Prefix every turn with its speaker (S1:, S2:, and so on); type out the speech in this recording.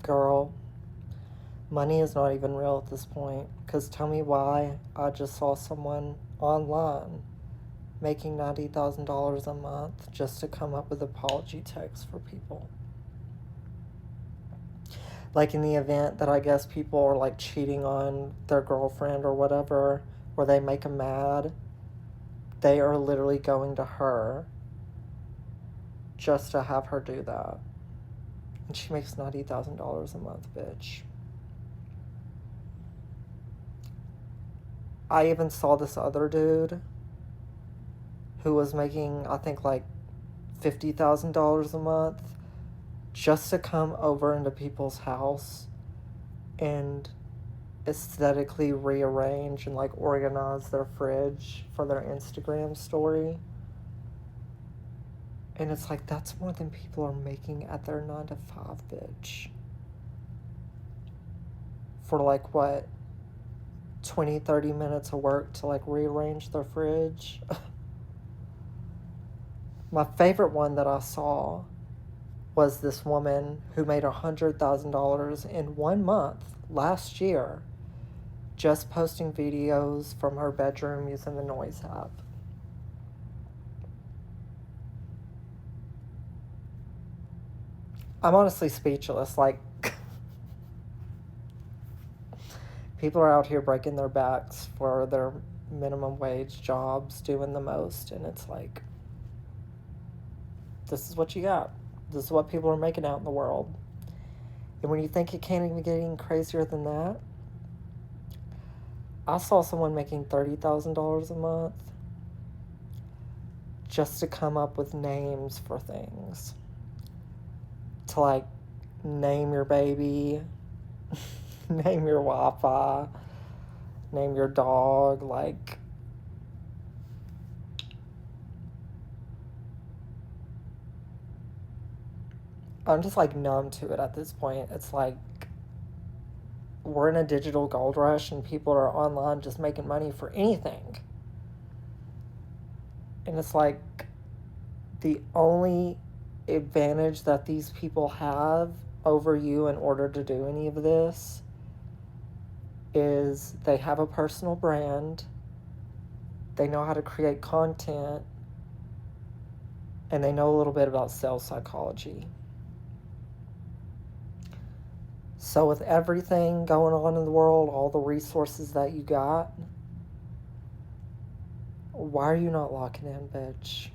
S1: Girl, money is not even real at this point. Because tell me why I just saw someone online making $90,000 a month just to come up with apology texts for people. Like in the event that I guess people are like cheating on their girlfriend or whatever, or they make them mad, they are literally going to her just to have her do that. And she makes $90,000 a month, bitch. I even saw this other dude who was making, I think, like $50,000 a month just to come over into people's house and aesthetically rearrange and like organize their fridge for their Instagram story. And it's like, that's more than people are making at their 9 to 5, bitch. For like what, 20, 30 minutes of work to like rearrange their fridge. My favorite one that I saw was this woman who made $100,000 in 1 month last year just posting videos from her bedroom using the Noise app. I'm honestly speechless. Like, people are out here breaking their backs for their minimum wage jobs, doing the most, and it's like, this is what you got. This is what people are making out in the world. And when you think it can't even get any crazier than that, I saw someone making $30,000 a month just to come up with names for things. To like name your baby, name your Wi-Fi, name your dog, like, I'm just like numb to it at this point. It's like we're in a digital gold rush and people are online just making money for anything. And it's like the only advantage that these people have over you in order to do any of this is they have a personal brand, they know how to create content, and they know a little bit about sales psychology. So with everything going on in the world, all the resources that you got, why are you not locking in, bitch?